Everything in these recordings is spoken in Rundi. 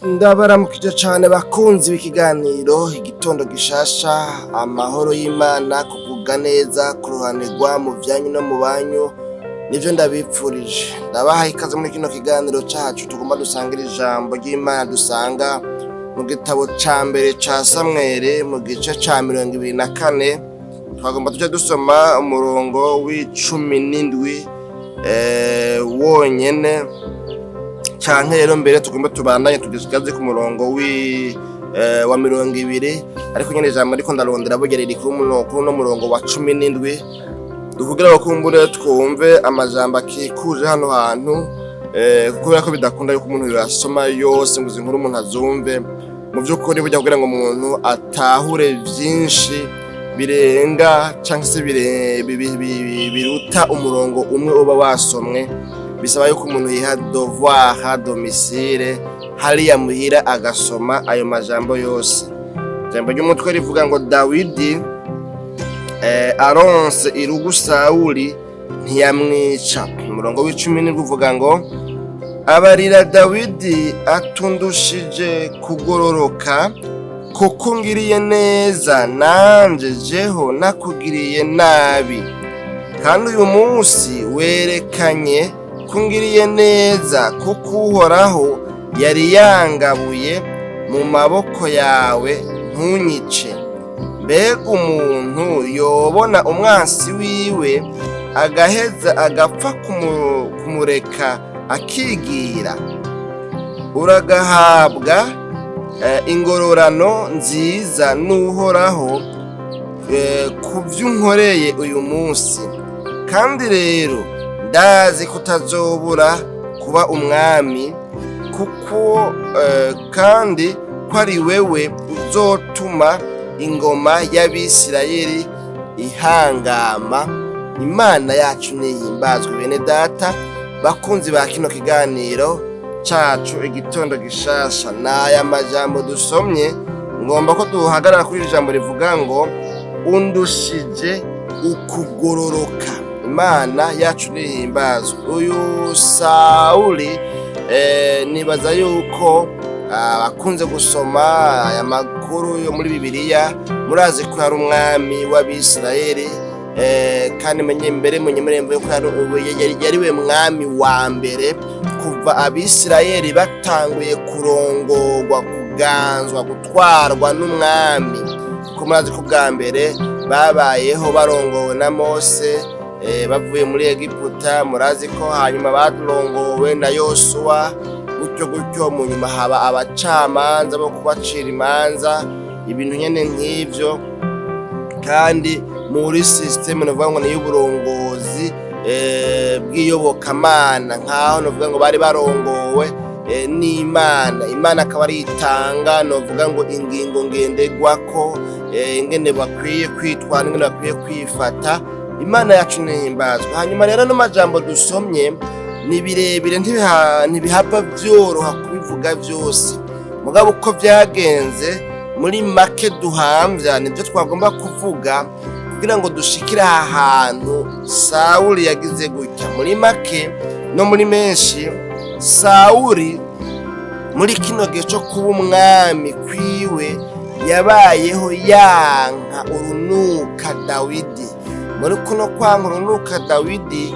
Ndabaramukije cane bakunzi b'ikiganiro igitondo gishasha, amahoro y'Imana, kugubwa neza, kuruhanirwa mu vyanyu no mu banyu, nivyo ndabipfurije. Ndabahaye ikaze muri kino kiganiro cacu tugomba dusangira ijambo ry'Imana dusanga mu gitabo ca mbere ca Samweli mu gice ca 24, twagomba tuje dusoma umurongo w'17 wonyene, canke rero mbere tugomba tubandanye tugigaze ku murongo wa 20, ariko nyene ijambo ariko ndarondera burya riri kuri no murongo wa 17, dukugira bakumbure twumve amajambo akikuje hano hantu, kubera ko bidakunda yuko umuntu yasoma yose ngo inkuru umuntu azumve. Mu vy'ukuri burya kugira ngo umuntu atahure vyinshi birenga canke se biruta umurongo umwe uba wasomwe, bisaba yuko umuntu yiha devoir domicile hariya muhira agasoma ayo majambo yose. Ijambo ry'umutwe rivuga ngo Dawidi aronse irugu Sawuli ntiyamwica. Umurongo w'10 uvuga ngo abarira Dawidi atundushije kugororoka, kuko ngiriye neza nanje jeho nakugiriye nabi, kandi uyu munsi werekanye kungiriye neza, kuko Uhoraho yari yangabuye mu maboko yawe ntunyice. Mbega umuntu yobona umwansi wiwe agaheza agapfa kumureka akigira? Uragahabwa ingororano nziza n'Uhoraho ku vy'unkoreye uyu munsi, kandi rero ndazi kutazobura kuba umwami, kuko kandi ko ari wewe uzotuma ingoma y'Abisirayeli ihangama. Imana yacu nihimbazwe. Bene data bakunzi ba kino kiganiro cacu igitondo gishasha, n'aya majambo dusomye ngomba ko duhagarara kuri ijambo rivuga ngo undushije ukugororoka. Imana yacu nihimbazwe. Uyu Sawuli nibaza yuko akunze gusoma aya makuru yo muri Bibiliya, murazi ko hari umwami w'Abisirayeli, kandi munyemerembo yuko yariwe mwami wa mbere kuva Abisirayeli batanguye kurongorwa, kuganzwa, gutwarwa n'umwami. Ko murazi ko bwa mbere babayeho barongowe na Mose, bavuye muri Egiputa. Murazi ko hanyuma barongowe na Yosuwa, gutyo mu nyuma haba abacamanza bo kubacira imanza, ibintu nyene nk'ivyo. Kandi muri systeme novuga ngo ni y'uburongozi bw'iyobokamana, nkaho novuga ngo bari barongowe n'Imana. Imana akaba ari itanga novuga ngo ingingo ngenderwako, ingene bakwiye kwitwara, ingene bakwiye kwifata. Imana yacu nihimbazwe. Hanyuma rero no majambo dusomye ni birebire, ntibihava vyoroha kubivuga vyose, mugabo uko vyagenze muri make duhamvya nivyo twagomba kuvuga kugira ngo dushikire aha hantu Sawuli yagize gutya. Muri make no muri menshi, Sawuli muri kino gihe co kuba umwami kwiwe yabayeho yanka urunuka Dawidi. Muri kuno kwanga urunuka Dawidi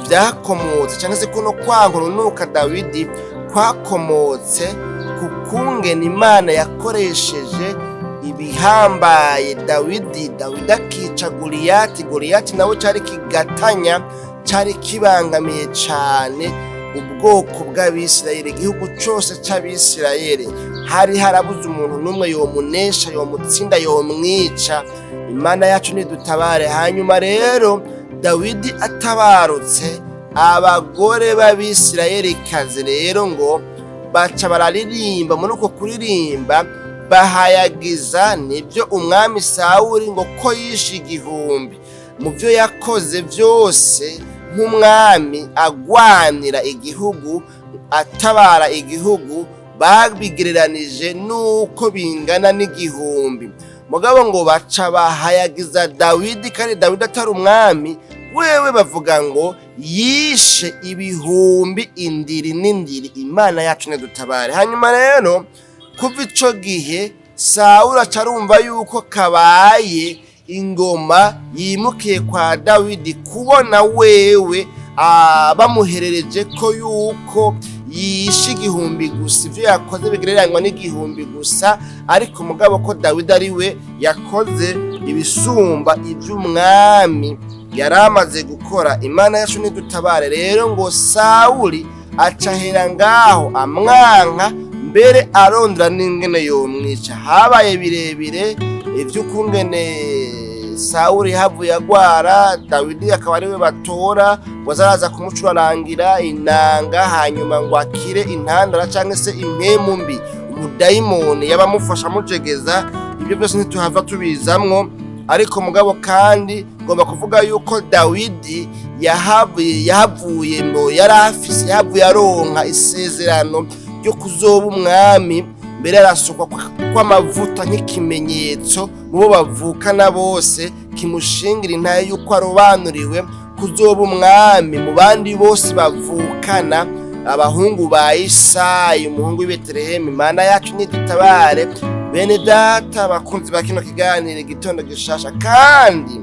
vyakomotse, cyangwa se kuno kwanga urunuka Dawidi kwakomotse ku kungene Imana yakoresheje ibihambaye Dawidi akica Goliyati nawe cari kigatanya, cari kibangamiye cane ubwoko bw'Abisirayeli. Igihugu cose c'Abisirayeli hari harabuze umuntu n'umwe yomunesha, yomutsinda, yomwica. Imana yacu nidutabare. Hanyuma rero Dawidi atabarutse, abagore b'Abisirayeli kazi rero ngo baca bararirimba. Muri uko kuririmba bahayagiza nibyo umwami Sawuli ngo ko yishe igihumbi. Mu byo yakoze vyose nk'umwami agwanira igihugu, atabara igihugu, babigereranije nuko bingana n'igihumbi. Mugabo ngo baca bahayagiza Dawidi, kandi Dawidi atari umwami, wewe bavuga ngo yishe ibihumbi indiri n'indiri. Imana yacu nidutabare. Hanyuma rero kuva ico gihe Sawuli acarumva yuko kabaye ingoma yimukiye kwa Dawidi, kubona wewe bamuherereje ko yuko yishe igihumbi gusa, ivyo yakoze bigereranywa n'igihumbi gusa, ariko mugabo ko Dawidi ari we yakoze ibisumba ivy'umwami yaramaze gukora. Imana yacu nidutabare. Rero ngo Sawuli acahera ngaho amwanka, mbere arondera n'ingene yomwica. Habaye birebire ivy'ukungene Sawuli havuye agwara, Dawidi akaba ari we batora ngo azaraza kumucurarangira inanga, hanyuma ngo akire intandara canke se impemu mbi, umudayimoni yabamufasha amujegeza. Ibyo byose ntituhava tubizamwo, ariko mugabo kandi ngomba kuvuga yuko Dawidi yahavuye aronka isezerano ryo kuzoba umwami, mbere arasukwa kw'amavuta nk'ikimenyetso mu bo bavukana bose, kimushingira intaye yuko arobanuriwe kuzoba umwami mu bandi bose bavukana, abahungu ba Isayi umuhungu w'i Betelehemu. Imana yacu nidutabare. Bene data bakunzi ba kino kiganiro igitondo gishasha, kandi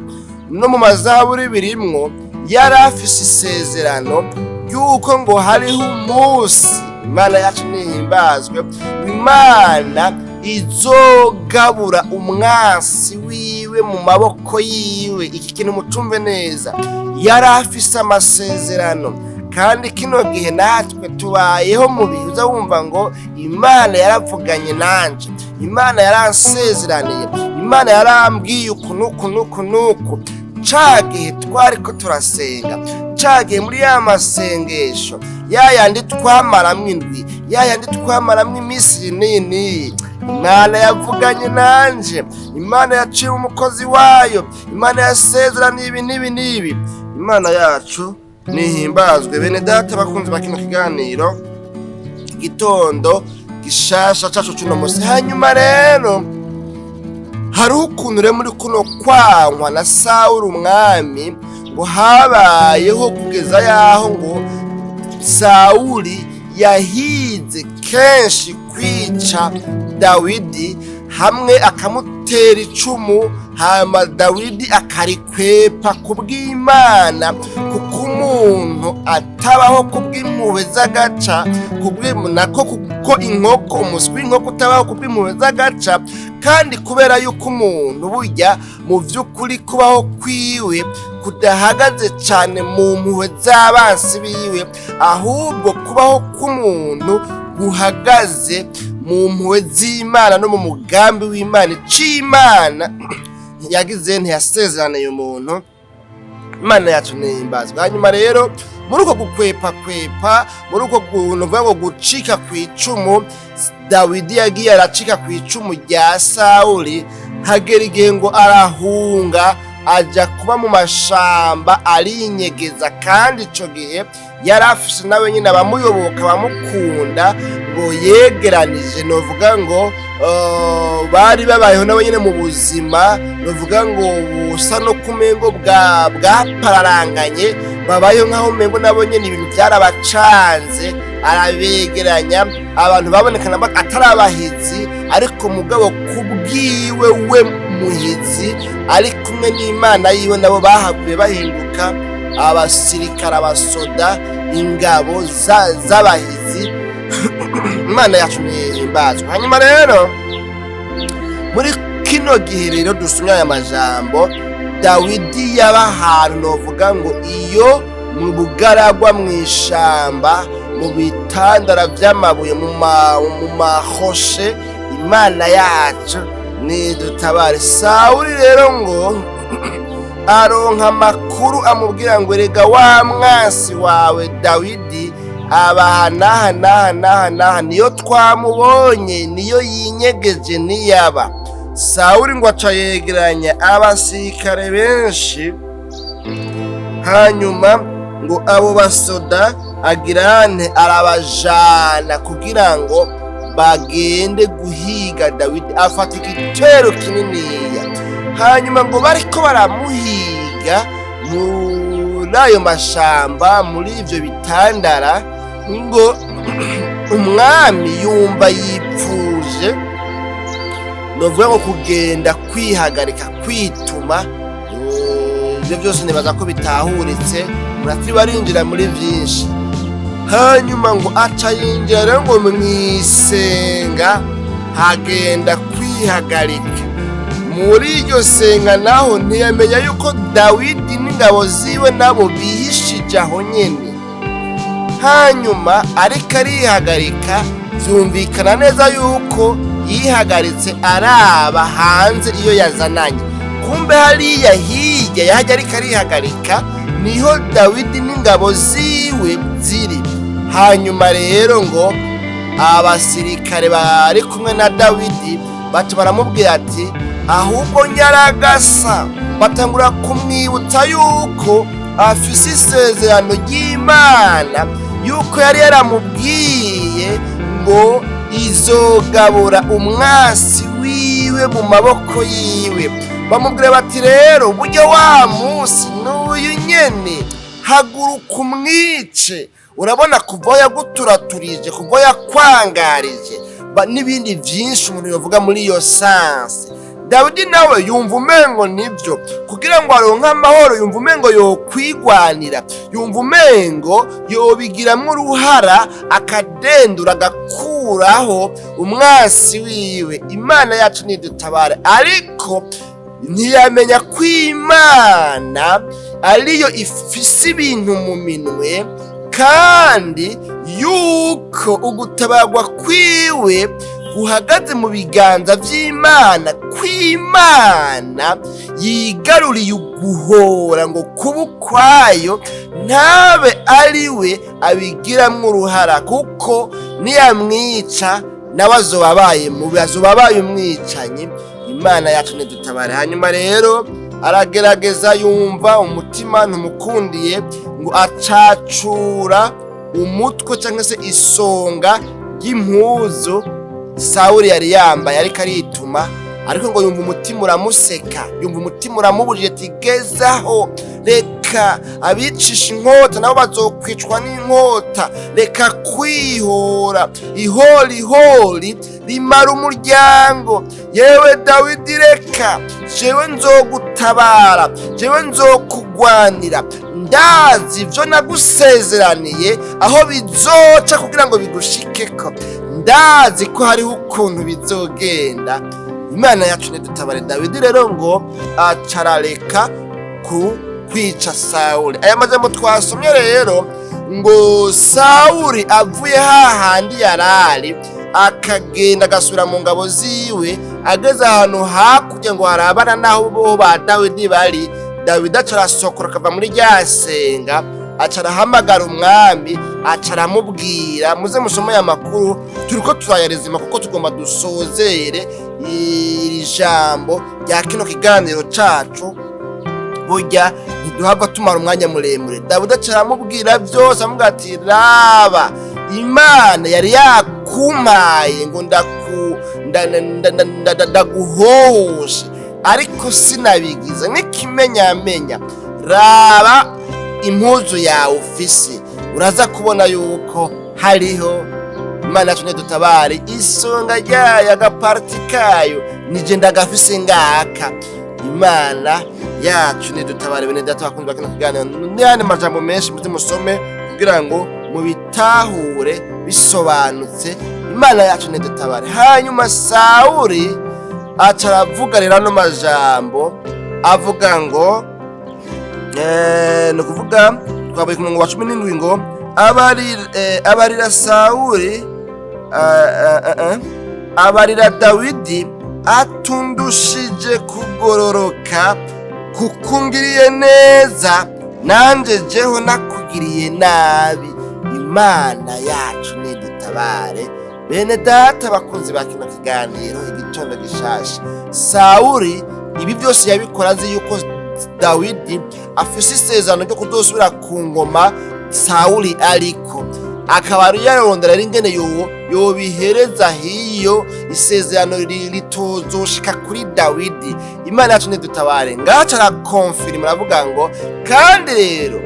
no mu mazaburi birimwo yari afise isezerano yuko ngo hariho umunsi, Imana yacu nihimbazwe, Imana izogabura umwansi wiwe mu maboko yiwe. Iki kintu mutumve neza, yari afise amasezerano, kandi kino gihe natwe tubayeho mu bihe uza wumva ngo Imana yaravuganye nanje, Imana yaransezeraniye, Imana yarambwiye uku nuku. Ca gihe twariko turasenga, ca gihe muri ya masengesho yayandi twamaramwo indwi, yayandi twamaramwo iminsi nini, Imana yavuganye nanje, Imana yaciye umukozi wayo, Imana yasezeraniye ibi n'ibi. Imana yacu nihimbazwe. Bene data bakunzi ba kino kiganiro igitondo gishasha cacu cuno musi. Hanyuma rero hariho ukuntu rero muri kuno kwankwa na Sawuli umwami, ngo habayeho kugeza yaho ngo Sawuli yahize kenshi kwica Dawidi, hamwe akamutera icumu, hama Dawidi akarikwepa kubw'Imana, kuko umuntu atabaho kubw'impuhwe z'agaca, kuko inkoko, umuswi w'inkoko utabaho kubw'impuhwe z'agaca. Kandi kubera yuko umuntu burya mu vy'ukuri kubaho kwiwe kudahagaze cane mu mpuhwe z'abansi biwe, ahubwo kubaho k'umuntu guhagaze mu mpuhwe z'Imana no mu mugambi w'Imana. Ic'Imana yagize ntiyasezeraniye umuntu. Imana yacu nihimbazwe. Hanyuma rero muri uko gukwepa, muri uko kuvuga ngo gucika kw'icumu, Dawidi yagiye aracika kw'icumu rya Sawuli, hagera igihe ngo arahunga aja kuba mu mashamba arinyegeza. Kandi ico gihe yari afise nawe nyine abamuyoboka bamukunda, ngo yegeranije, novuga ngo bari babayeho nawe nyine mu buzima, novuga ngo busa no kumengo bwapararanganye, babayeho nk'aho umengo nabo nyine ibintu byarabacanze. Arabegeranya, abantu babonekana atari abahizi, ariko mugabo kubwiwe we muhizi, ari kumwe n'Imana yiwe, nabo bahavuye bahinduka abasirikare, abasoda, ingabo z'abahizi. Imana yacu nihimbazwe. Hanyuma rero muri kino gihe rero dusomye aya majambo, Dawidi yaba ahantu novuga ngo iyo mu bugaragwa, mw'ishamba, mu bitandara vy'amabuye, mu mahoshe. Imana yacu nidutabare. Sawuli rero ngo aronka amakuru amubwira ngo erega wa mwansi wawe Dawidi abahanaha, niyo twamubonye, niyo yinyegeje niyaba. Sawuli ngo aca yegeranya abasirikare benshi, hanyuma ngo abo basoda agirane arabajana kugira ngo bagende guhiga Dawidi. Afata igitero kininiya, hanyuma ngo bariko baramuhiga muri ayo mashamba, muri ivyo bitandara, ngo umwami yumva yipfuje, novuga ngo kugenda kwihagarika, kwituma. Ivyo byose nibaza ko bitahuritse, muratiri barinjira muri vyinshi. Hanyuma ngo aca yinjira rero ngo mwisenga, hagenda kwihagarika. Muri iryo senga naho ntiyamenya yuko Dawidi n'ingabo ziwe nabo bihishije aho nyene. Hanyuma ariko arihagarika, vyumvikana neza yuko yihagaritse araba hanze iyo yazananye. Kumbe hariya hirya yahajya ariko arihagarika niho Dawidi n'ingabo ziwe ziri. Hanyuma rero ngo abasirikare bari kumwe na Dawidi baca baramubwira ati ahubwo nyaragasa, batangura kumwibutsa yuko afise isezerano ry'Imana, yuko yari yaramubwiye ngo izogabura umwasi wiwe mu maboko yiwe. Bamubwira bati rero burya wa munsi n'uyu nyene, haguruka umwice. Urabona kuva yaguturaturije, kuva yakwangarije n'ibindi vyinshi umuntu yovuga muri iyo sansi. Dawidi nawe yumva umengo nivyo, kugira ngo aronke amahoro yumva umengo yokwigwanira, yumva umengo yobigiramwo uruhara, akadendura agakuraho umwasi wiwe. Imana yacu nidutabare. Ariko ntiyamenya ko Imana ariyo ifise ibintu mu minwe, kandi yuko ugutabarwa kwiwe guhagaze mu biganza vy'Imana, kw'Imana yigaruriye uguhora ngo kuba ukwayo, ntabe ariwe abigiramwo uruhara, kuko niyamwica nawe azoba abaye mubi, azoba abaye umwicanyi. Imana yacu nidutabare. Hanyuma rero aragerageza, yumva umutima ntumukundiye, ngo acacura umutwe cyangwa se isonga ry'impuzu Sawuli yari yambaye ariko arituma. Ariko ngo yumva umutima uramuseka, yumva umutima uramubujije ati gezaho, reka abicisha inkota nabo bazokwicwa n'inkota, reka kwihora, ihori rimara umuryango. Yewe Dawidi reka, jewe nzogutabara, jewe nzokugwanira, ndazi ivyo nagusezeraniye aho bizoca kugira ngo bigushikeko, ndazi ko hariho ukuntu bizogenda. Imana yacu nidutabare. Dawidi rero ngo acarareka kwica Sawuli. Aya majambo twasomye rero ngo Sawuli avuye hahandi yarari, akagenda agasubira mu ngabo ziwe, ageze ahantu hakurya ngo harabana naho bo ba Dawidi bari. Dawidi acarasokora akava muri rya senga, acarahamagara umwami, acaramubwira. Muze musome aya makuru, turiko turayarezima kuko tugomba dusozere iri jambo rya kino kiganiro cacu, burya ntiduhava tumara umwanya muremure. Dawidi acaramubwira vyose, amubwira ati raba, Imana yari yakumpaye ngo ndaguhoshe, ariko sinabigize. N'ikimenyamenya, raba impuzu yawe ufise, uraza kubona yuko hariho, Imana yacu nidutabare, isonga ryayo, agaparti kayo nije ndagafise ngaka. Imana yacu nidutabare. Bene data bakunzi bakina kiganiro, n'ayandi majambo menshi muze musome kugira ngo mubitahure bisobanutse. Imana yacu nidutabare. Hanyuma Sawuli acaravuga rero ano majambo, avuga ngo no kuvuga twabaye ku murongo wa 17 ngo abarira Sawuli, abarira Dawidi atundushije kugororoka, kukungiriye neza, nanje jeho nakugiriye nabi. Imana yacu nidutabare. Bene data bakunzi bakina kiganiro igitondo gishasha, Sawuli ibi byose yabikora azi yuko Dawidi afise isezerano ryo kudosubira ku ngoma Sawuli, ariko akaba yarondera ingene yobihereza hiyo isezerano ritozoshika kuri Dawidi. Imana yacu nidutabare. Ngaca arakonfirma aravuga ngo kandi rero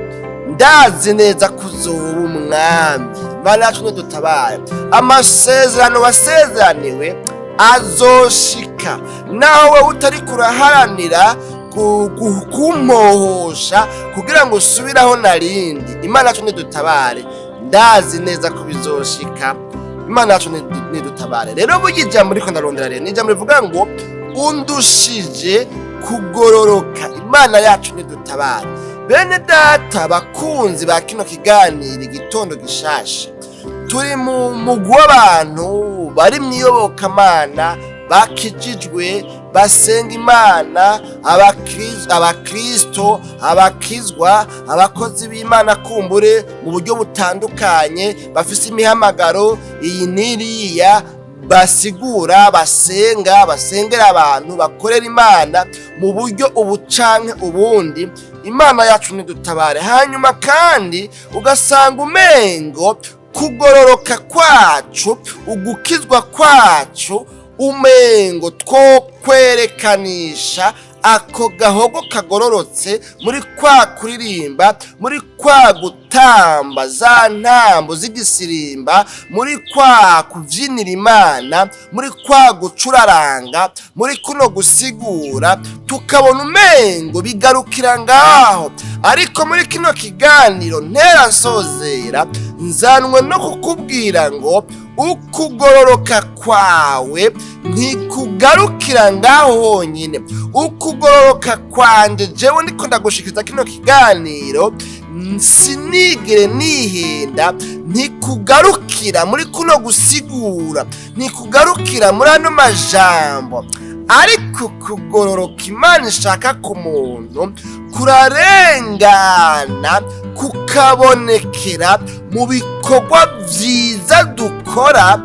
ndazi neza kuzoba umwami. Imana yacu nidutabare, amasezerano wasezeraniwe azoshika, nawe utari kuraharanira kumpohosha kugira ngo usubiraho narindi. Imana yacu nidutabare, ndazi neza ko bizoshika. Imana yacu nidutabare. Rero burya ijambo riko ndarondera rero ni ijambo rivuga ngo undushije kugororoka. Imana yacu nidutabare. Bene data bakunzi ba kino kiganiro igitondo gishasha, turi mu mugwi w'abantu bari mwiyobokamana, bakijijwe, basenga Imana, abakristo, abakizwa, abakozi b'Imana kumbure mu buryo butandukanye, bafise imihamagaro iyi n'iriya, basigura, basengera abantu, bakorera Imana mu buryo ubu canke ubundi. Imana yacu nidutabare. Hanyuma kandi ugasanga umengo kugororoka kwacu, ugukizwa kwacu, umengo two kwerekanisha ako gahogo kagororotse muri kwa kuririmba, muri kwa gutamba za ntambo z'igisirimba, muri kwa kuvyinira Imana, muri kwa gucuraranga, muri kuno gusigura, tukabona umengo bigarukira ngaho. Ariko muri kino kiganiro ntera nsozera, nzanwe no kukubwira ngo ukugororoka kwawe ntikugarukira ngaho honyine. Ukugororoka kwanje jewe ndiko ndagushikiza kino kiganiro, sinigere nihenda, ntikugarukira muri kuno gusigura, ntikugarukira muri ano majambo. Ariko kugororoka Imana ishaka ku muntu kurarengana, kukabonekera mu bikorwa vyiza dukora,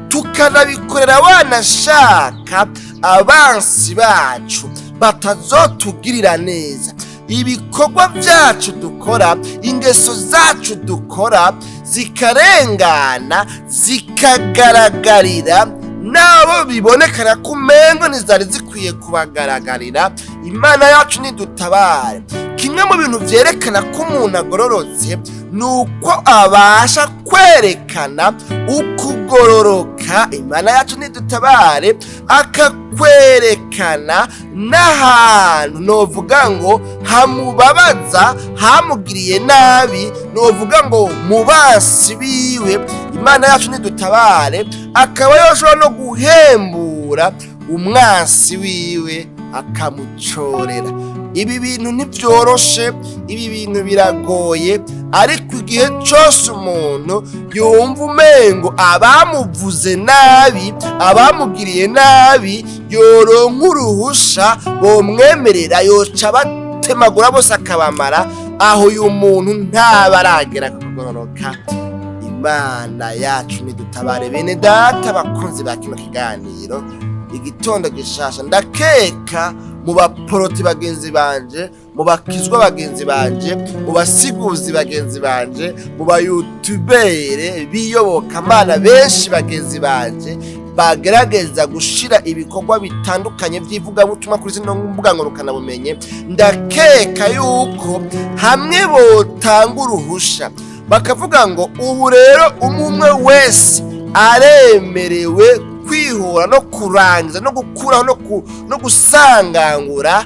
tukanabikorera wanashaka abansi bacu batazotugirira neza. Ibikorwa vyacu dukora, ingeso zacu dukora zikarengana, zikagaragarira nabo bibonekana ko umengo ntizari zikwiye kubagaragarira. Imana yacu nidutabare. Kimwe mu bintu vyerekana ko umuntu agororotse nuko abasha kwerekana ukugororoka. Imana yacu nidutabare, akakwerekana n'ahantu novuga ngo hamubabaza, hamugiriye nabi, novuga ngo mu bansi biwe. Imana yacu nidutabare, akaba yoshobora no guhembura umwansi wiwe akamucorera. Ibi bintu ntivyoroshe, ibi bintu biragoye, ariko igihe cyose umuntu yumva umengo abamuvuze nabi, abamugiriye nabi, yoronka uruhusha bomwemerera, yoca batemagura bose akabamara, aho uyu muntu ntaba aragera kugororoka. Imana yacu nidutabare. Bene data bakunzi ba kino kiganiro igitondo gishasha, ndakeka mu baporoti bagenzi banje, mu bakizwa bagenzi banje, mu basiguzi bagenzi banje, mu bayutubere biyobokamana benshi bagenzi banje bagerageza gushira ibikorwa bitandukanye by'ivugabutumwa kuri zino mbuga ngurukanabumenyi, ndakeka yuko hamwe botanga uruhusha bakavuga ngo ubu rero umwe wese aremerewe kwihora no kurangiza no gukuraho no gusangangura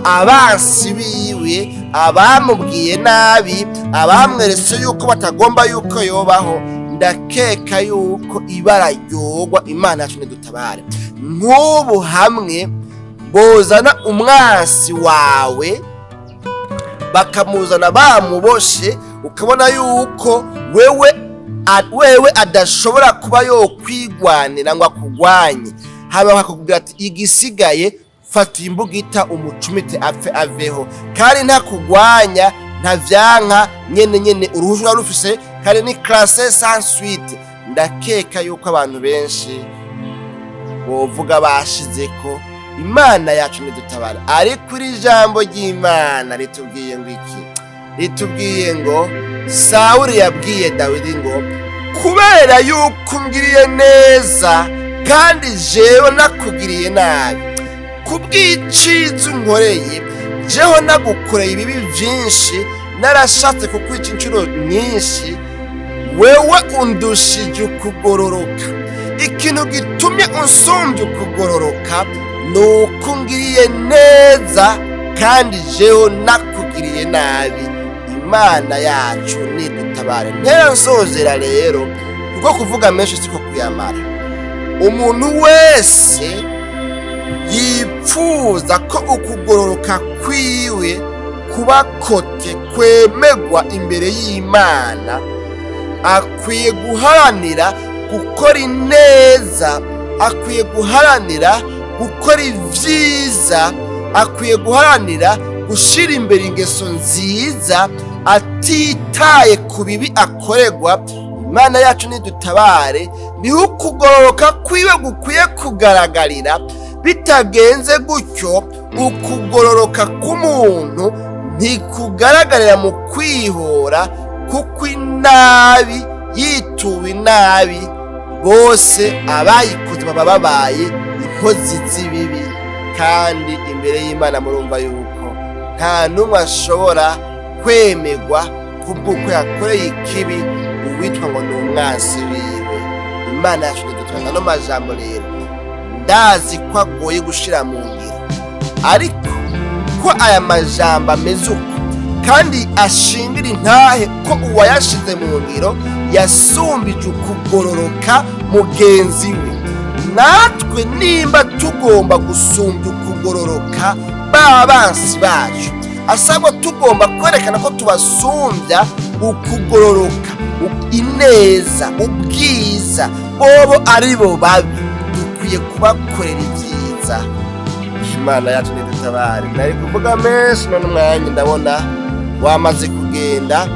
abansi biwe, abamubwiye nabi, abamweretse yuko batagomba yuko yobaho. Ndakeka yuko ibara ryogwa. Imana yacu nidutabare. Nk'ubu hamwe bozana umwansi wawe bakamuzana bamuboshe, ukabona yuko wewe adashobora kuba yo kwigwanira ngo akugwanye, haba hakubwira ati igisigaye fata imbugita umucumite apfe aveho, kandi ntakugwanya ntavyanka nyene uruhusha rufise, kandi ni classe sans suite. Ndakeka yuko abantu benshi bovuga bashizeko. Imana yacu nidutabara. Ariko iri jambo ry'Imana ritubwiye ngo iki? Ritubwiye ngo Sawuli yabwiye Dawidi ngo kubera yuko ngiriye neza kandi jewe nakugiriye nabi, kubw'icizo nkoreye jeho nagukoreye ibibi vyinshi, narashatse kukwica inshuro nyinshi, wewe undushije ukugororoka. Ikintu gitumye unsumbya ukugororoka nuko ungiriye neza kandi jewe nakugiriye nabi. Imana yacu nidutabare. Nterasozera rero kuko kuvuga menshi siko kuyamara. Umuntu wese yipfuza ko ukugororoka kwiwe kuba kote kwemegwa imbere y'Imana, akwiye guharanira gukora ineza, akwiye guharanira gukora ivyiza, akwiye guharanira gushira imbere ingeso nziza, atitaye ku bibi akorerwa. Imana yacu nidutabare. Niho ukugororoka kwiwe gukwiye kugaragarira. Bitagenze gutyo, ukugororoka k'umuntu ntikugaragarira mu kwihora, kuko inabi yituwe inabi bose abayikoze baba babaye inkozi z'ibibi. Kandi imbere y'Imana murumva yuko nta n'umwe ashobora kwemegwa kubw'uko yakoreye ikibi uwitwa ngo ni umwansi wiwe. Imana yacu idutanga no majambo rero ndazi ko agoye gushira mu ngiro, ariko ko aya majambo ameze uko kandi ashingira intahe ko uwayashize mu ngiro yasumbije ukugororoka mugenzi we. Natwe nimba tugomba gusumbya ukugororoka b'abansi bacu, asabwa tugomba kwerekana ko tubasumbya ukugororoka, ineza, ubwiza. Bobo ari bo babi, dukwiye kubakorera ibyiza. Imana yacu nidutabare. Nari kuvuga menshi none umwanya ndabona wamaze kugenda.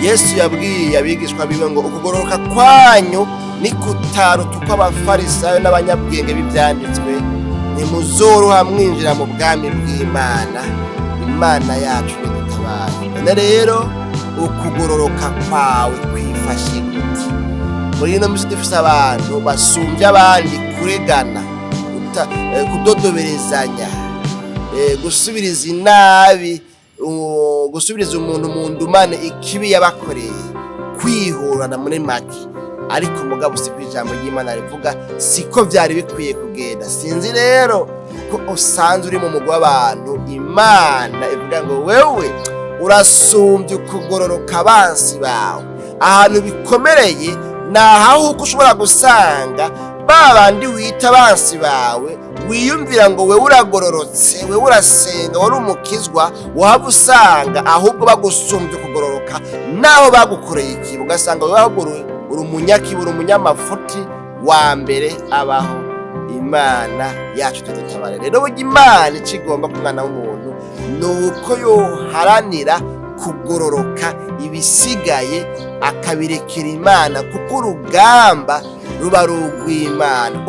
Yesu yabwiye abigishwa biwe ngo ukugororoka kwanyu ni kutaruta uko abafarisayo n'abanyabwenge b'ibyanditswe, ntimuzoroha mwinjira mu bwami bw'Imana. Imana yacu nidutabare. None rero ukugororoka kwawe kwifashe gute? Muri ino minsi dufise abantu basumbya abandi kuregana, kudodoberezanya, gusubiriza inabi, gusubiriza umuntu mu ndumane ikibi yabakoreye, kwihorana muri make. Ariko mugabo si kwijambo ry'Imana rivuga siko vyari bikwiye kugenda. Sinzi rero ko usanzwe uri mu mugwi w'abantu Imana ivuga ngo wewe urasumbya ukugororoka abansi bawe. Ahantu bikomereye naho uko ushobora gusanga babandi wita abansi bawe wiyumvira ngo wewe uragororotse, wewe urasenga, wari umukizwa, waba usanga ahubwo bagusumbya ukugororoka naho bagukoreye ikibi. Ugasanga wewe ahubwo uri umunyakibi, uri umunyamafuti wa mbere abaho. Imana yacu tudutabare rero. Burya Imana ikigomba ku mwana w'umuntu nuko yoharanira kugororoka, ibisigaye akabirekera Imana, kuko urugamba ruba rugw'Imana.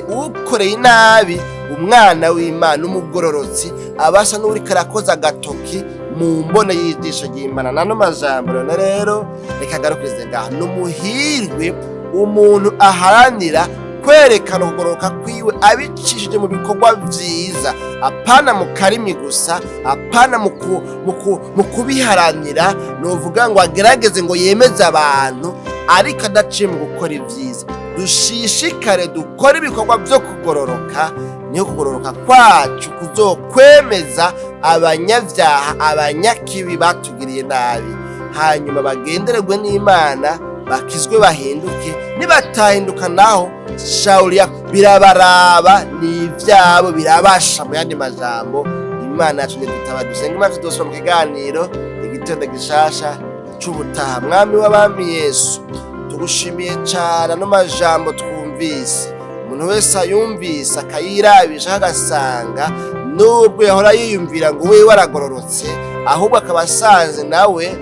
ukoreye inabi umwana w'Imana umugororotsi abasha n'uri karakoza agatoki mu mbone y'ijisho ry'Imana. Nano majambo rero reka garukirize ngaho. Numuhirwe umuntu aharanira kwerekana ukugororoka kwiwe abicishije mu bikorwa vyiza, apana mu karimi gusa, apana mu kubiharanira novuga ngo agerageze ngo yemeze abantu, ariko adaciye mu gukora ibyiza. Dushishikare dukora ibikorwa byo kugororoka, niyo kugororoka kwacu kuzokwemeza abanyavyaha, abanyakibi batugiriye nabi, hanyuma bagendererwe n'Imana, bakizwe bahinduke. Nibatahinduka naho shauria birabaraba, ni ivyabo birabasha. Mu yandi majambo Imana yacu nidutabare. Dusenga Imana tudosora mu kiganiro igitondo gishasha c'ubutaha. Mwami w'abami Yesu, tugushimiye cyane no majambo twumvise. Umuntu wese ayumvise akayirabisha agasanga nubwo yahora yiyumvira ngo wewe waragororotse, ahubwo akabasanze nawe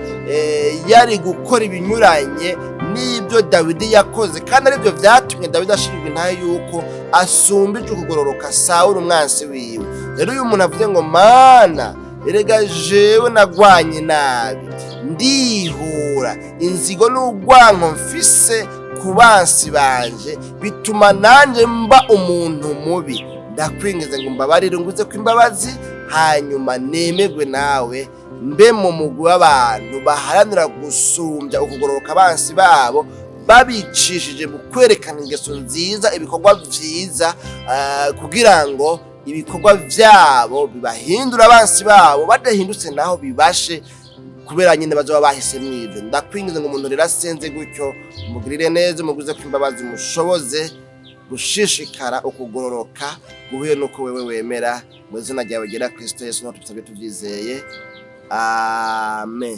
yari gukora ibinyuranye n'ibyo Dawidi yakoze, kandi aribyo vyatumye Dawidi ashirwa intahe yuko asumbije ukugororoka Sawuli umwansi wiwe. Rero uyu muntu avuze ngo Mana, erega jewe nagwanye nabi, ndihura, inzigo n'ugwanko mfise ku bansi banje bituma nanje mba umuntu mubi. Ndakwingize ngo mbabarire, nguze ko imbabazi, hanyuma nemegwe nawe mbe mu mugwi w'abantu baharanira gusumbya ukugororoka abansi babo babicishije mu kwerekana ingeso nziza, ibikorwa vyiza, kugira ngo ibikorwa vyabo bibahindura abansi babo, badahindutse naho bibashe kubera nyine bazoba bahisemwo ivyo. Ndakwingiza ngo umuntu rero asenze gutyo umugirire neza, umuguze ko imbabazi umushoboze gushishikara ukugororoka guhuye nuko wewe wemera, mu izina ryawe ryera Kristo Yesu niho tubisabye tuvyizeye, amen.